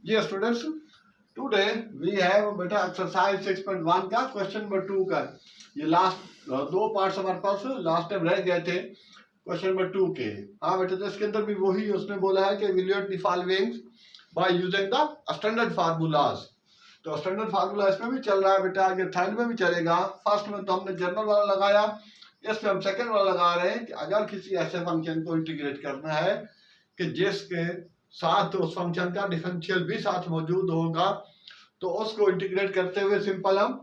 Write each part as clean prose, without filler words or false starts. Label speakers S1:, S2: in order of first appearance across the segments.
S1: Ji students, today we have बेटा exercise 6.1 का question number 2 का। ये लास्ट दो पार्ट्स हमारे पास लास्ट टाइम रह गए थे क्वेश्चन नंबर 2 के। हाँ बेटा, तो इसके अंदर भी वही उसने बोला है कि evaluate the following by using the standard formulas. तो स्टैंडर्ड फार्मूला इसमें भी चल रहा है बेटा, आगे थर्ड में भी चलेगा। फर्स्ट में तो हमने जनरल वाला लगाया, इसमें हम सेकंड वाला लगा रहे हैं कि अगर किसी ऐसे फंक्शन को इंटीग्रेट करना है कि जिसके साथ उस फंक्शन का डिफरेंशियल भी साथ मौजूद होगा, तो उसको इंटीग्रेट करते हुए सिंपल हम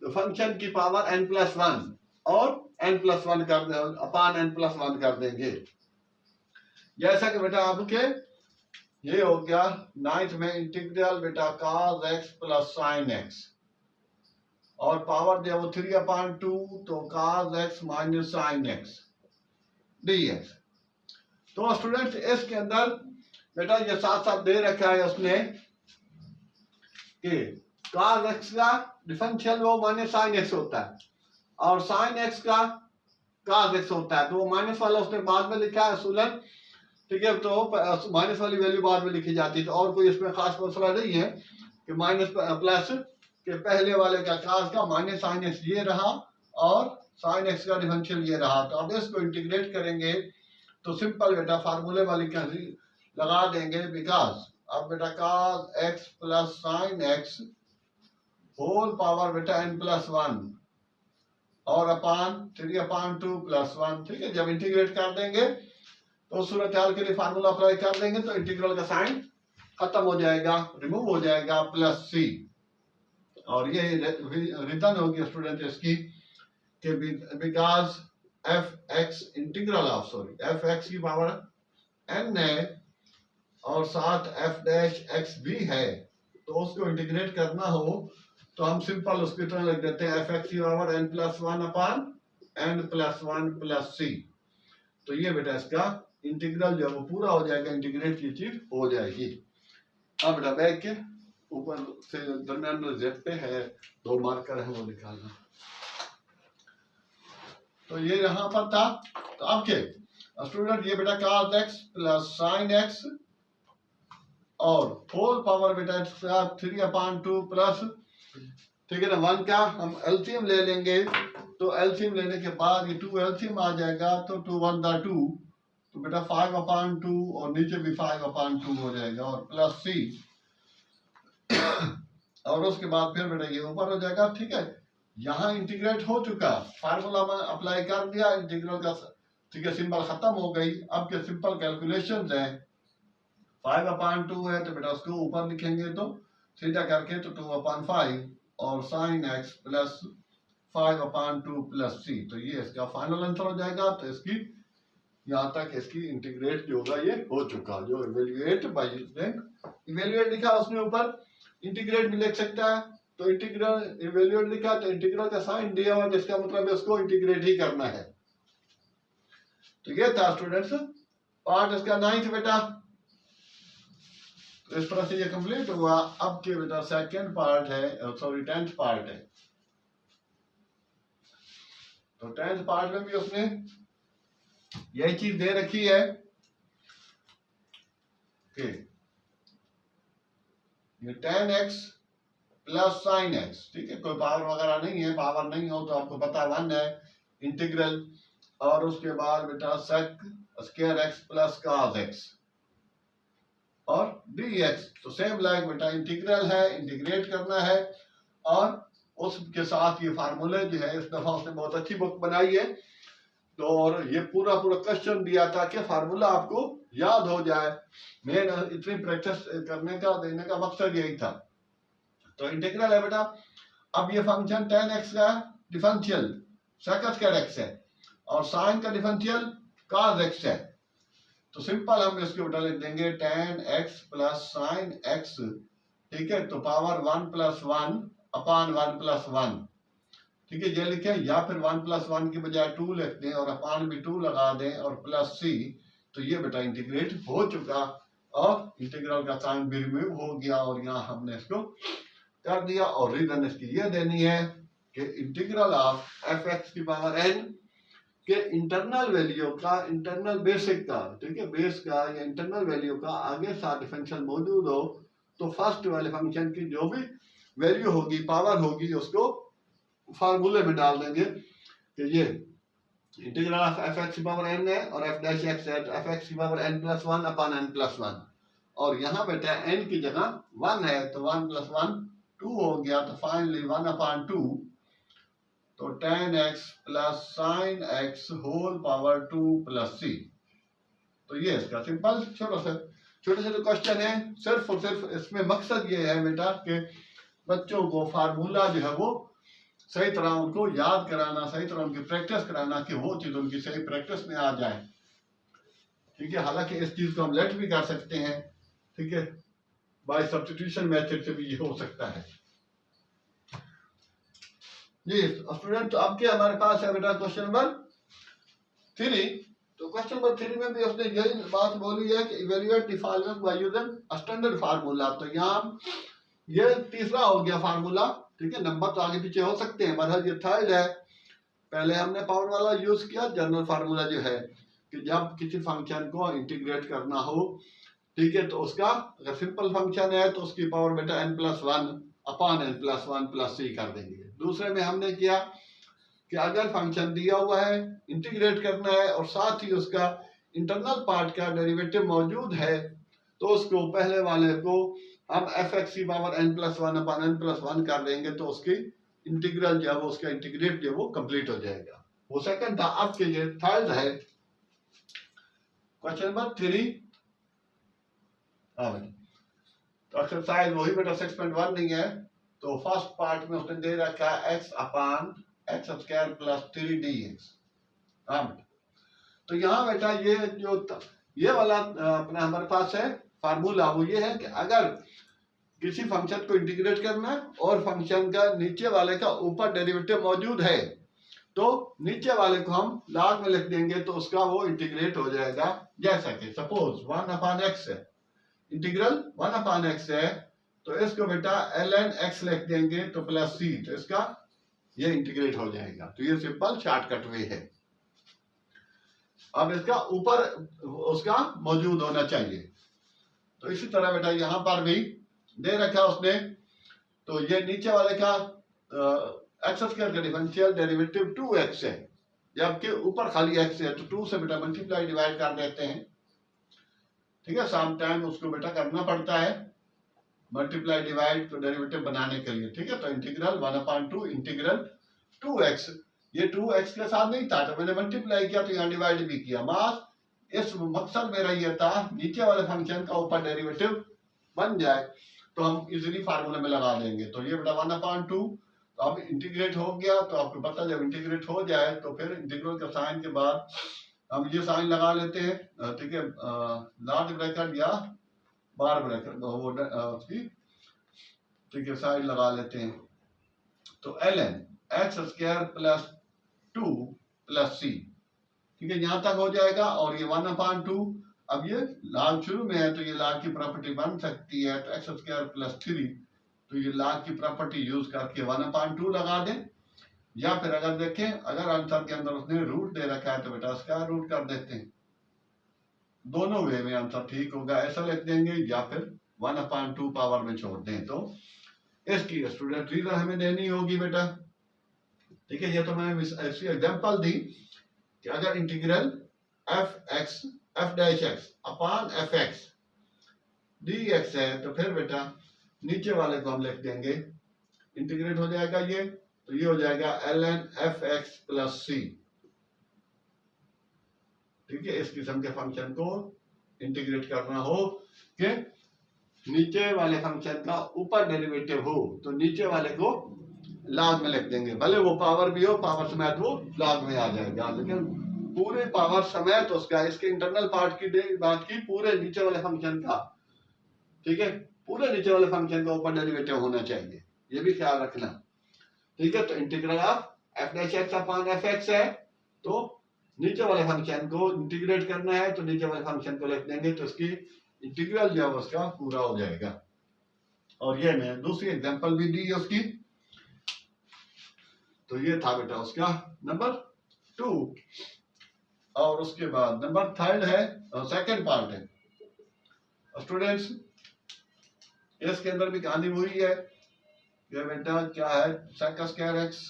S1: फंक्शन की पावर n+1 और n+1 कर दे अपान n+1 कर देंगे। जैसा कि बेटा आपके ये हो गया नाइन्थ में इंटीग्रल बेटा cos x plus sin x और पावर दिया वो 3/2, तो cos x minus sin x dx। तो स्टूडेंट्स इसके अंदर बेटा ये साथ साथ दे रखा है उसने कि cos x का डिफरेंशियल वो माइनस sin x होता है और sin x का cos x होता है। तो वो माइनस वाला उसने बाद में लिखा है असूलन, ठीक है। तो माइनस वाली वैल्यू बाद में लिखी जाती है, तो और कोई इसमें खास मसला नहीं है कि माइनस प्लस के पहले वाले का cos का माइनस sin x ये रहा और sin x का डिफरेंशियल ये रहा। तो अब इसको इंटीग्रेट करेंगे तो सिंपल बेटा फार्मूले वाली कैंसिल लगा देंगे, बिकॉज अब बेटा cos x plus sin x whole power बेटा n+1 और अपान 3/2 प्लस 1, ठीक है। जब इंटीग्रेट कर देंगे तो सूरत हाल के लिए फार्मूला अप्लाई कर देंगे तो इंटीग्रल का साइन खत्म हो जाएगा, रिमूव हो जाएगा, प्लस c। और ये रिटर्न होगी स्टूडेंट इसकी कि because f(x) integral of f(x) की पावर n है और साथ f' भी है, तो उसको इंटीग्रेट करना हो तो हम सिंपल उसकी तरह लिख देते हैं f(x) की पावर n+1 अपान n+1 प्लस c। तो ये बेटा इसका इंटीग्रल जो है वो पूरा हो जाएगा, इंटीग्रेट की चीज हो जाएगी। अब बेटा बैक के ऊपर से दरमियान में जेड पे है 2 मार्कर है वो निकालना। तो ये यहाँ पर था। तो अब के स्टूडेंट ये बेटा cos x plus sin x और होल पावर बेटा 3/2 प्लस, ठीक है ना, 1 का हम एलसीएम ले लेंगे। तो एलसीएम लेने के बाद ये 2 एलसीएम आ जाएगा, तो 2 1 2, तो बेटा 5/2 और नीचे भी 5/2 हो जाएगा और प्लस c और उसके बाद फिर बेटा ये ऊपर हो जाएगा, ठीक है। यहाँ इंटीग्रेट हो चुका, फार्मूला में अप्लाई कर दिया इंटीग्रल का, ठीक है, सिंबल खत्म हो गई। अब के सिंपल कैलकुलेशंस है, 5/2 है तो बेटा उसको ऊपर लिखेंगे तो सीधा करके तो 2/5 और sin x plus 5/2 plus c। तो ये इसका फाइनल आंसर हो जाएगा। तो इसकी यहाँ तक इसकी इंटीग्रेट जो होगा ये हो चुका, जो इवेल्युएट बाय इवेल्युएट लिखा उसने ऊपर, इंटीग्रेट भी लिख सकता है। तो इंटीग्रल इवेल्युएट लिखा तो इंटीग्रल का साइन दिया हुआ, जिसका मतलब है उसको इंटीग्रेट ही करना है। तो ये था स्टूडेंट्स पार्ट इसका 9th बेटा। तो इस तरह से ये कंप्लीट हुआ। अब के बेटा सेकंड पार्ट है, सॉरी 10th पार्ट है। तो 10th पार्ट में भी उसने यही चीज दे रखी है कि ये tan x plus sin x, ठीक है, कोई पावर वगैरह नहीं है, पावर नहीं हो तो आपको पता 1 है इंटीग्रल, और उसके बाद बेटा sec square x plus cos x और dx। तो सेम लाइक बेटा इंटीग्रल है, इंटीग्रेट करना है और उसके साथ ये फार्मूले जो है, इस दफा उसने बहुत अच्छी बुक बनाई है। तो और ये पूरा क्वेश्चन दिया था कि फार्मूला आपको याद हो जाए, मेन इतनी प्रैक्टिस करने का देने का मकसद यही था। तो इंटीग्रल है बेटा, अब ये फंक्शन tan x का डिफरेंशियल sec स्क्वायर x है और sin का डिफरेंशियल cos x है। तो सिंपल हम इसके उल्टा लिख देंगे tan x plus sin x, ठीक है, तो पावर 1+1 अपान 1+1, ठीक है, ये लिखे, या फिर 1+1 की बजाय 2 लिख दें और अपान भी 2 लगा दें और प्लस c। तो ये बेटा इंटीग्रेट हो चुका और इंटीग्रल का साइन भी रिमूव हो गया और यहाँ हमने इसको कर दिया। और रीजन इसकी ये देनी है कि इंटीग्रल ऑफ f(x) की पावर n के इंटरनल वैल्यू का, इंटरनल बेसिक का, ठीक है, बेस का या इंटरनल वैल्यू का आगे साथ डिफरेंशियल मौजूद हो तो फर्स्ट वाले फंक्शन की जो भी वैल्यू होगी, पावर होगी, उसको फार्मूले में डाल देंगे कि ये इंटीग्रल ऑफ एफ एक्स की पावर n है और एफ डैश एक्स है, तो एफ एक्स की power n plus one upon n plus one, और यहाँ बेटा n की जगह 1 है तो 1 प्लस 1 2 हो गया, तो फाइनली 1 अपॉन 2, तो tan x plus sine x whole power 2 plus c। तो ये इसका सिंपल छोटे छोटे क्वेश्चन है। सिर्फ और सिर्फ इसमें मकसद ये है बेटा कि बच्चों को फार्मूला जो है वो सही तरह उनको याद कराना, सही तरह उनकी प्रैक्टिस कराना कि वो चीज उनकी सही प्रैक्टिस में आ जाए। ठीक है, हालांकि इस चीज को हम लेट भी कर सकते हैं, ठीक है, बाय सब्स्टिट्यूशन मेथड से भी ये हो सकता है। जी स्टूडेंट, तो अब क्या हमारे पास है बेटा क्वेश्चन नंबर 3। तो क्वेश्चन नंबर 3 में भी उसने यही बात बोली है कि evaluate the following by using standard formula. तो यहाँ ये तीसरा हो गया फार्मूला, ठीक है, नंबर तो आगे पीछे हो सकते हैं, बहरहाल ये थर्ड है। पहले हमने पावर वाला यूज किया, जनरल फार्मूला जो है कि जब किसी फंक्शन को इंटीग्रेट करना हो, ठीक है, तो उसका अगर सिंपल फंक्शन है तो उसकी पावर बेटा n plus one upon n plus one plus C कर देंगे। दूसरे में हमने किया कि अगर फंक्शन दिया हुआ है, इंटीग्रेट करना है और साथ ही उसका इंटरनल पार्ट का डेरिवेटिव मौजूद है, तो उसको पहले वाले को हम एफ एक्स की power n plus one upon n plus one कर देंगे, तो उसकी इंटीग्रल जो है वो उसका इंटीग्रेट जो है वो कंप्लीट हो जाएगा। वो सेकंड था, अब के ये थर्ड है क्वेश्चन नंबर 3। तो एक्सरसाइज वही बेटा 6.1 नहीं है, तो फर्स्ट पार्ट में उसने दे रखा है x upon x square plus 3dx। तो यहाँ बेटा ये जो ये वाला अपना हमारे पास है फार्मूला, वो ये है कि अगर किसी फंक्शन को इंटीग्रेट करना है और फंक्शन का नीचे वाले का ऊपर डेरिवेटिव मौजूद है, तो नीचे वाले को हम लॉग में लिख देंगे तो उसका वो इंटीग्रेट हो जाएगा। जैसा कि सपोज 1 अपॉन x है, इंटीग्रल 1 अपॉन x है, तो इसको बेटा ln x लिख देंगे तो प्लस c, तो इसका ये इंटीग्रेट हो जाएगा। तो ये सिंपल शॉर्टकट वे है। अब इसका ऊपर उसका मौजूद होना चाहिए। तो इसी तरह बेटा यहाँ पर भी दे रखा उसने, तो ये नीचे वाले का एक्स स्क्वायर का डिफरेंशियल डेरिवेटिव 2x है, जबकि ऊपर खाली x है, तो 2 से बेटा मल्टीप्लाई डिवाइड कर देते हैं। ठीक है, सम टाइम उसको बेटा करना पड़ता है मल्टीप्लाई डिवाइड, तो डेरिवेटिव बनाने के लिए। ठीक है, तो इंटीग्रल 1/2 इंटीग्रल 2x, ये 2x के साथ नहीं था तो मैंने मल्टीप्लाई किया, तो यहाँ डिवाइड भी किया। मास इस मकसद मेरा ये था नीचे वाले फंक्शन का ऊपर डेरिवेटिव बन जाए, तो हम इजीली फार्मूले में लगा देंगे। तो ये बेटा 1/2, तो अब इंटीग्रेट हो गया। तो आपको पता जब इंटीग्रेट हो जाए तो फिर इंटीग्रल का साइन के बाद हम ये साइन लगा लेते हैं, ठीक है, लार्ज ब्रैकेट या बार ब्रैकेट वो उसकी, ठीक है, साइड लगा लेते हैं। तो ln x square plus 2 plus c, ठीक है, यहां तक हो जाएगा। और ये 1/2, अब ये log शुरू में है तो ये log की प्रॉपर्टी बन सकती है, तो एक्स स्क्वायर प्लस 3, तो ये log की प्रॉपर्टी यूज करके 1/2 लगा दें। या फिर अगर देखें, अगर आंसर के अंदर उसने रूट दे रखा है तो बेटा स्क्वायर रूट कर देते हैं। दोनों वे में आंसर ठीक होगा, ऐसा लिख देंगे या फिर 1/2 पावर में छोड़ दें। तो इसकी स्टूडेंट रीजन हमें देनी होगी बेटा। ठीक है, ये तो मैंने ऐसी एग्जांपल दी कि अगर integral f dash x upon F x dx है, तो फिर बेटा नीचे वाले को हम लिख देंगे, इंटीग्रेट हो जाएगा ये, तो ये हो जाएगा ln F x plus c। ठीक है, इस किस्म के फंक्शन को इंटीग्रेट करना हो कि नीचे वाले फंक्शन का ऊपर डेरिवेटिव हो, तो नीचे वाले को लॉग में लिख देंगे, भले वो पावर भी हो, पावर समेत वो लॉग में आ जाएगा, लेकिन पूरे पावर समेत उसका, इसके इंटरनल पार्ट की बात की, पूरे नीचे वाले फंक्शन का, ठीक है, पूरे नीचे वाले फंक्शन का ऊपर डेरिवेटिव होना चाहिए, ये भी ख्याल रखना। ठीक है, तो integral of F dash x upon F x है, तो नीचे वाले फंक्शन को इंटीग्रेट करना है, तो नीचे वाले फंक्शन को लिख देंगे, तो इसकी इंटीग्रल जो है उसका पूरा हो जाएगा। और ये मैं दूसरी एग्जांपल भी दी है उसकी। तो ये था बेटा उसका नंबर 2, और उसके बाद नंबर 3 है, सेकंड पार्ट है स्टूडेंट्स। इसके अंदर भी कहानी वही है, ये बेटा क्या है, sec square x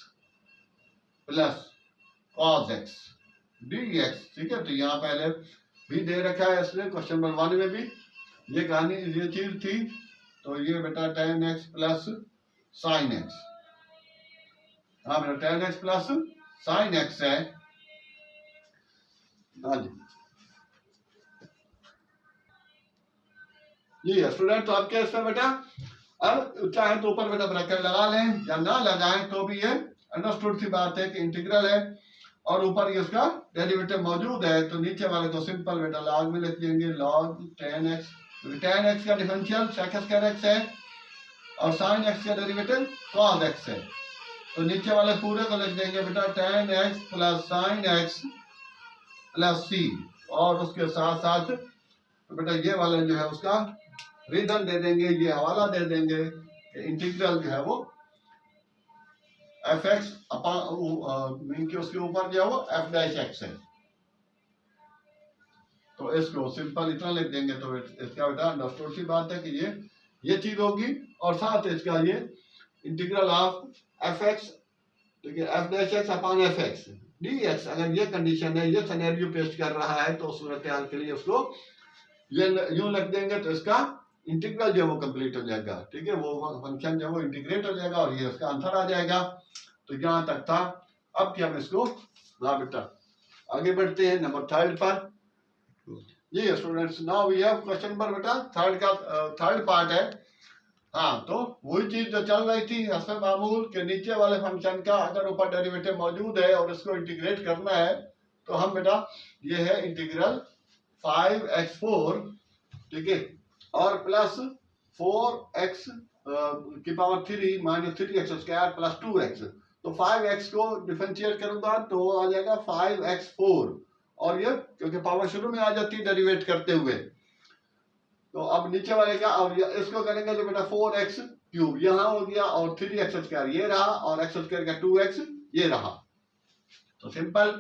S1: plus cos x dx, ठीक है। तो यहाँ पहले भी दे रखा है इसलिए क्वेश्चन नंबर 1 में भी ये कहानी ये चीज थी। तो ये बेटा tan x plus sin x, हाँ बेटा tan x plus sin x है। हाँ जी ये स्टूडेंट, तो आपके इसमें बेटा अब चाहे तो ऊपर बेटा ब्रैकेट लगा लें या ना लगाएं तो भी ये अंडरस्टूड सी बात है कि इंटीग्रल है और ऊपर ये उसका डेरिवेटिव मौजूद है, तो नीचे वाले को सिंपल बेटा लॉग में लिख देंगे, log tan x। tan x का डिफरेंशियल sec स्क्वायर x है और sin x का डेरिवेटिव cos x है, तो नीचे वाले पूरे को लिख देंगे बेटा tan x plus sin x plus c, और उसके साथ साथ तो बेटा ये वाला जो है उसका रीजन दे देंगे, ये हवाला दे देंगे कि इंटीग्रल जो है वो एफ एक्स मीन के उसके ऊपर जो है वो एफ डैश एक्स है, तो इसको सिंपल इतना लिख देंगे। तो इसका बेटा अंडरस्टूड सी बात है कि ये चीज होगी और साथ इसका ये इंटीग्रल ऑफ एफ एक्स, ठीक है, F dash x upon F x D x, अगर ये कंडीशन है, ये सिनेरियो पेश कर रहा है, तो सूरत हाल के लिए उसको ये यूं लिख देंगे, तो इसका इंटीग्रल जो है वो कंप्लीट हो जाएगा, ठीक है, वो फंक्शन जो है वो इंटीग्रेट हो जाएगा और ये उसका आंसर आ जाएगा। तो यहाँ तक था। अब क्या हम इसको हाँ बेटा आगे बढ़ते हैं नंबर 3 पर। ये students now we have question number बेटा 3 का थर्ड पार्ट है। हाँ तो वही चीज जो चल रही थी हसन मामूल के नीचे वाले फंक्शन का अगर ऊपर डेरिवेटिव मौजूद है और इसको इंटीग्रेट करना है, तो हम बेटा ये है इंटीग्रल 5x4, ठीक है, और प्लस 4x की power 3 minus 3x square plus 2x, तो 5x को डिफरेंशिएट करूंगा तो आ जाएगा 5x4, और ये क्योंकि पावर शुरू में आ जाती है डेरिवेट करते हुए, तो अब नीचे वाले का और इसको करेंगे तो बेटा 4x³ यहाँ हो गया और 3x स्क्वायर ये रहा और x स्क्वायर का 2x ये रहा, तो सिंपल।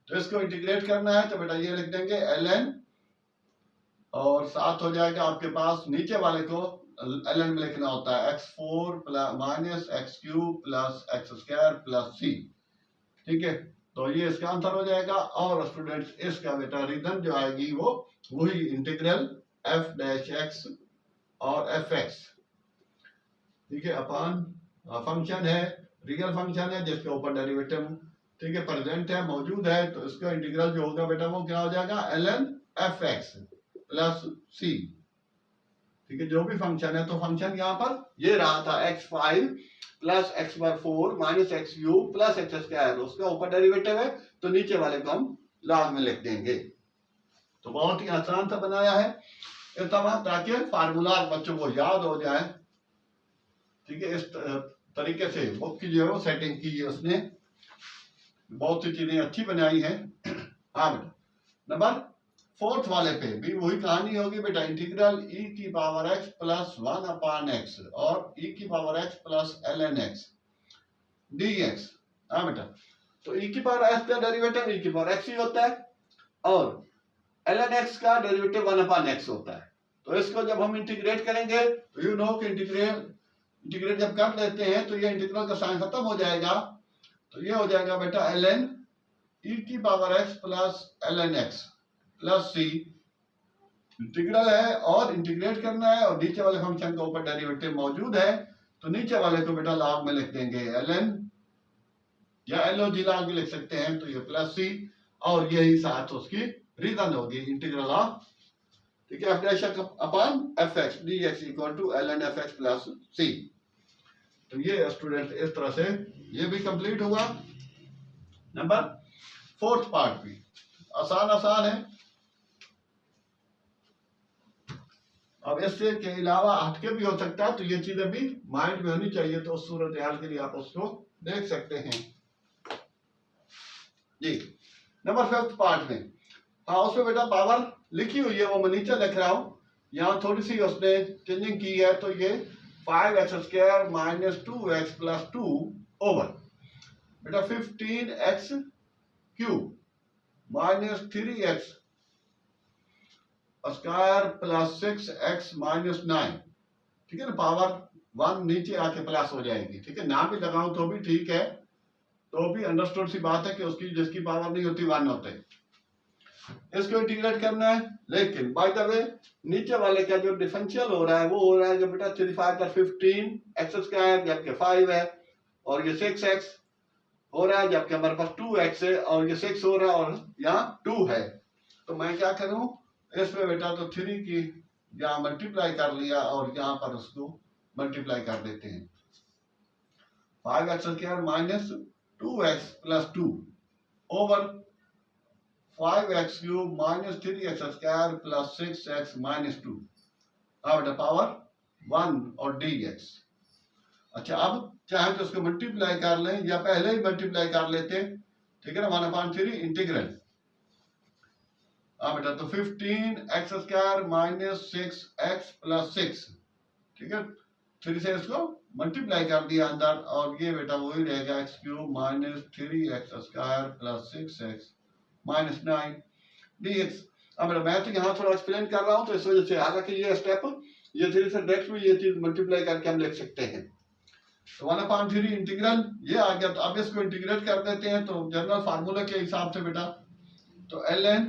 S1: तो इसको इंटीग्रेट करना है तो बेटा ये लिख देंगे ln, और साथ हो जाएगा आपके पास नीचे वाले को ln में लिखना होता है x4 minus x³ plus x square plus c, ठीक है, तो ये इसका आंसर हो जाएगा। और स्टूडेंट्स इसका बेटा रीजन जो आएगी वो वही इंटीग्रल f डैश x और fx, ठीक है, अपॉन फंक्शन है, रियल फंक्शन है जिसके ऊपर डेरिवेटिव, ठीक है, प्रेजेंट है, मौजूद है, तो इसका इंटीग्रल जो होगा बेटा वो क्या हो जाएगा ln fx प्लस c, ठीक है, जो भी फंक्शन है, तो फंक्शन यहाँ पर ये रहा था x5 plus x4 minus x³ plus x square, उसका ऊपर डेरिवेटिव है, तो नीचे वाले को हम लॉग में लिख देंगे। तो बहुत ही आसान सा बनाया है ताकि फार्मूला बच्चों को याद हो जाए, ठीक है, इस तरीके से बुक की जो है वो सेटिंग की है उसने, बहुत सी चीजें अच्छी बनाई है। हाँ बेटा नंबर 4 वाले पे भी वही कहानी होगी बेटा, इंटीग्रल e की power x plus 1 upon x और e की power x plus ln x dx। हाँ बेटा तो e की पावर x का डेरिवेटिव e की पावर x ही होता है और ln x का डेरिवेटिव 1 अपॉन x होता है, तो इसको जब हम इंटीग्रेट करेंगे तो यू नो कि इंटीग्रेट जब कर लेते हैं तो ये इंटीग्रल का साइन खत्म हो जाएगा, तो ये हो जाएगा बेटा ln e की power x plus ln x plus c, integral है और इंटीग्रेट करना है और नीचे वाले फंक्शन के ऊपर डेरिवेटिव मौजूद है, तो नीचे वाले को बेटा लॉग में लिख देंगे ln या log लॉग भी लिख सकते हैं, तो ये प्लस c और यही साथ उसकी रीजन होगी इंटीग्रल ऑफ, ठीक है, f dash upon fx dx equal to ln fx plus c। तो ये स्टूडेंट इस तरह से ये भी कंप्लीट हुआ। नंबर 4 पार्ट भी आसान है। अब इससे के अलावा हटके भी हो सकता है, तो ये चीजें भी माइंड में होनी चाहिए, तो उस सूरत हाल के लिए आप उसको देख सकते हैं जी। नंबर 5 पार्ट में हाँ उसमें बेटा पावर लिखी हुई है, वो मैं नीचे लिख रहा हूं, यहाँ थोड़ी सी उसने चेंजिंग की है, तो ये 5x square minus 2x plus 2 over बेटा 15x³ minus 3x square plus 6x minus 9, ठीक है ना, पावर 1 नीचे आके प्लस हो जाएगी, ठीक है, ना भी लगाऊं तो भी ठीक है, तो भी अंडरस्टूड सी बात है कि उसकी जिसकी पावर नहीं होती 1 होते हैं। इसको इंटीग्रेट करना है, लेकिन बाय द वे नीचे वाले का जो डिफरेंशियल हो रहा है वो हो रहा है जो बेटा 35 + 15 एक्स स्क्वायर, जबकि 5 है और ये 6x हो रहा है, जबकि हमारे पास 2x है और ये 6 हो रहा है और यहाँ 2 है। तो मैं क्या करूं, इसमें बेटा तो 3 की यहाँ मल्टीप्लाई कर लिया और यहाँ पर उसको मल्टीप्लाई कर देते हैं। 5x square minus 2x plus 2 over 5x cube minus 3x square plus 6x minus 2, बेटा पावर 1 और dx। अच्छा, अब चाहे तो उसको मल्टीप्लाई कर लें या पहले ही मल्टीप्लाई कर लेते, ठीक है ना, 1/3 इंटीग्रल, बेटा तो 15x square minus 6x plus 6, ठीक है, 3 से इसको मल्टीप्लाई कर दिया अंदर और ये बेटा वही रहेगा x cube minus 3x square plus 6x minus 9 dx। अब बेटा मैं तो यहाँ थोड़ा एक्सप्लेन कर रहा हूँ तो इस वजह से, हालांकि ये स्टेप ये 3 से डायरेक्ट भी ये चीज मल्टीप्लाई करके हम लिख सकते हैं। तो 1/3 इंटीग्रल ये आ गया, तो अब इसको इंटीग्रेट कर देते हैं तो जनरल फार्मूला के हिसाब से बेटा तो ln,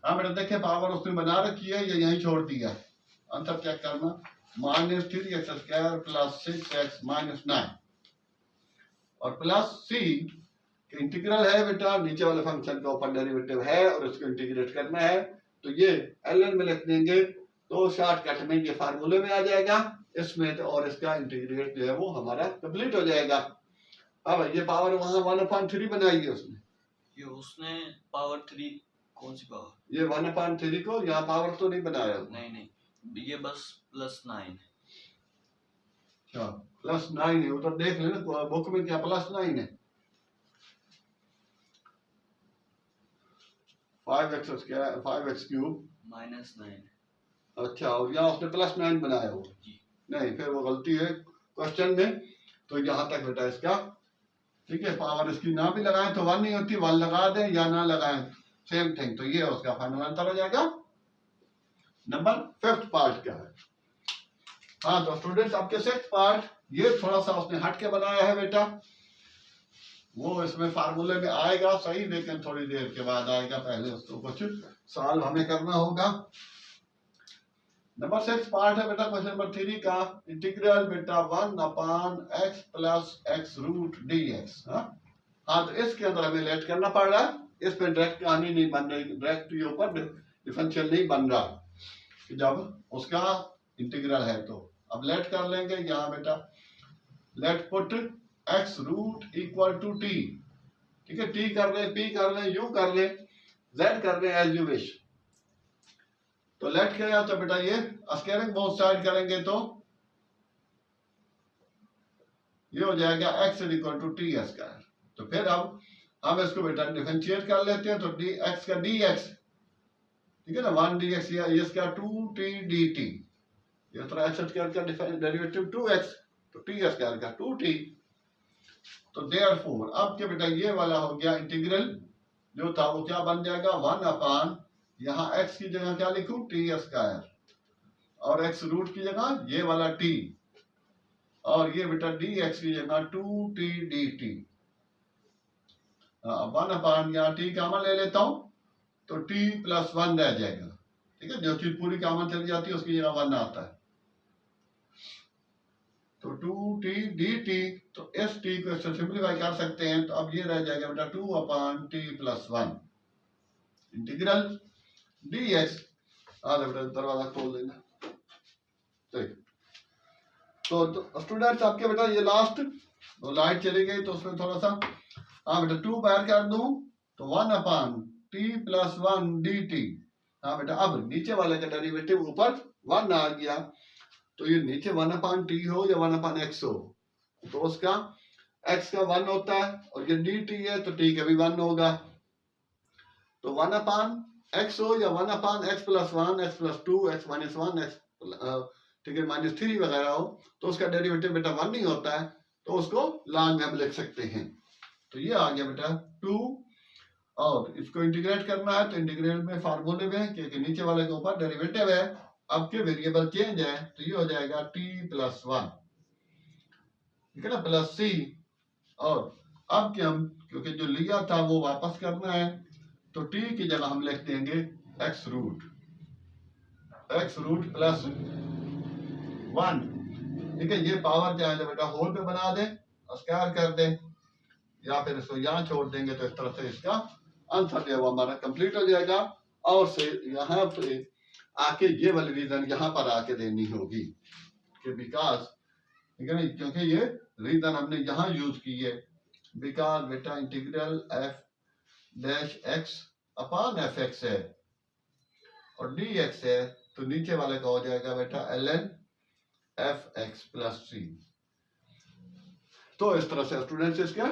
S1: बेटा देखिए पावर उसने बना रखी है, ये यहीं छोड़ दिया, आंसर चेक करना, minus 3x square plus 6x minus 9 और प्लस c के इंटीग्रल है बेटा, नीचे वाले फंक्शन का ऊपर डेरिवेटिव है और इसको इंटीग्रेट करना है, तो ये ln में लिख देंगे तो शॉर्टकट में ये फार्मूले में आ जाएगा इसमें, तो और इसका इंटीग्रेट जो है वो हमारा कंप्लीट हो जाएगा। अब ये पावर वहां 1/3 बनाई है उसने,
S2: ये उसने पावर 3 कौन सी पावर,
S1: ये 1/3 को यहाँ पावर तो नहीं बनाया,
S2: नहीं ये बस +9 है।
S1: अच्छा +9 है, उधर देख लेना बुक में क्या +9 है। 5x square 5x cube
S2: minus 9,
S1: अच्छा, और यहाँ उसने +9 बनाया हो, नहीं फिर वो गलती है क्वेश्चन में, तो यहाँ तक बेटा इसका, ठीक है, पावर इसकी ना भी लगाएं तो 1 नहीं होती, 1 लगा दें या ना लगाएं सेम थिंग, तो ये उसका फाइनल आंसर हो जाएगा। नंबर 5th पार्ट क्या है, हाँ तो स्टूडेंट्स आपके 6th पार्ट ये थोड़ा सा उसने हट के बनाया है बेटा, वो इसमें फार्मूले में आएगा सही, लेकिन थोड़ी देर के बाद आएगा, पहले उसको कुछ सॉल्व हमें करना होगा। नंबर 6 पार्ट है बेटा क्वेश्चन नंबर 3 का, इंटीग्रल बेटा 1/x plus x root dx। हाँ तो इसके अंदर हमें लेट करना पड़ रहा है, इस पे डायरेक्ट कहानी नहीं बन रही, डायरेक्ट ये ऊपर डिफरेंशियल नहीं बन रहा, जब उसका इंटीग्रल है तो अब लेट कर लेंगे यहाँ बेटा, let put x root equal to t, ठीक है, t कर ले, p कर ले, u कर ले, z कर ले, एज यू विश। तो लेट किया तो बेटा ये स्क्वायरिंग बोथ साइड करेंगे तो ये हो जाएगा x equal to t square. तो फिर अब हम इसको बेटा डिफरेंशिएट कर लेते हैं, तो x का dx, ठीक है ना, 1 dx या इसका 2t dt, ये थोड़ा x स्क्वायर का डेरिवेटिव 2x, तो t स्क्वायर का 2t, तो देयरफॉर अब क्या बेटा ये वाला हो गया इंटीग्रल जो था वो क्या बन जाएगा, 1/, यहाँ x की जगह क्या लिखूं, t स्क्वायर, और x रूट की जगह ये वाला t, और ये बेटा dx की जगह 2t dt। 1/, यहाँ t कॉमन ले लेता हूं तो t + 1 रह जाएगा, ठीक है, जो चीज पूरी कॉमन चली जाती है उसकी जगह 1 आता है, तो 2t dt, तो इस t को इससे सिंप्लीफाई कर सकते हैं, तो अब ये रह जाएगा बेटा 2/t + 1 इंटीग्रल dx। बेटा दरवाजा खोल देना, ठीक। तो स्टूडेंट्स आपके बेटा ये लास्ट तो लाइट चली गई तो उसमें थोड़ा सा, बेटा 2 बाहर कर दूं तो 1/t + 1 dt। बेटा अब नीचे वाले का डेरिवेटिव ऊपर 1 आ गया, तो ये नीचे 1/t हो या 1/x हो, तो उसका x का 1 होता है और ये dt है तो t का भी 1 होगा, तो 1/x हो या 1/x + 1, x + 2, x - 1, x ठीक है -3 वगैरह हो, तो उसका डेरिवेटिव बेटा 1 नहीं होता है, तो उसको log में हम लिख सकते हैं। तो ये आ गया बेटा 2, और इसको इंटीग्रेट करना है तो इंटीग्रेट में फार्मूले में क्योंकि नीचे वाले के ऊपर डेरिवेटिव है, अब के वेरिएबल चेंज है तो ये हो जाएगा t+1, ठीक है ना, प्लस सी। और अब कि हम क्योंकि जो लिया था वो वापस करना है तो t की जगह हम लिख देंगे x रूट प्लस 1, ठीक है। ये पावर चाहे तो बेटा होल पे बना दें, स्क्वायर कर दें, या फिर इसको यहाँ छोड़ देंगे तो इस तरह से इसका आंसर जो है वो हमारा कंप्लीट हो जाएगा। और से यहाँ पे आके ये वाली रीजन यहाँ पर आके देनी होगी कि बिकॉज, ठीक है ना, क्योंकि ये रीजन हमने यहाँ यूज की है, बिकॉज बेटा integral F dash x upon F x है और डी एक्स है, तो नीचे वाले का हो जाएगा बेटा ln एफ एक्स प्लस सी। तो इस तरह से स्टूडेंट्स इसका,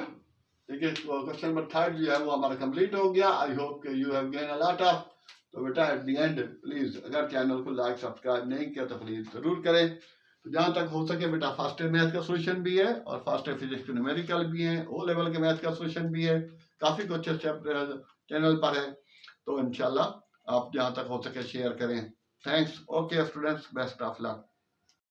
S1: ठीक है, क्वेश्चन नंबर 3 जो है वो हमारा कंप्लीट हो गया। आई होप कि you have gain a lot of. तो बेटा एट द एंड प्लीज अगर चैनल को लाइक सब्सक्राइब नहीं किया तो प्लीज जरूर करें। तो जहां तक हो सके बेटा फर्स्ट ईयर मैथ का सोल्यूशन भी है और फर्स्ट ईयर फिजिक्स के न्यूमेरिकल भी है, ओ लेवल के मैथ का सोल्यूशन भी है, काफी कुछ चैनल पर है। तो इंशाल्लाह आप जहां तक हो सके शेयर करें। Thanks. Okay students, best of luck.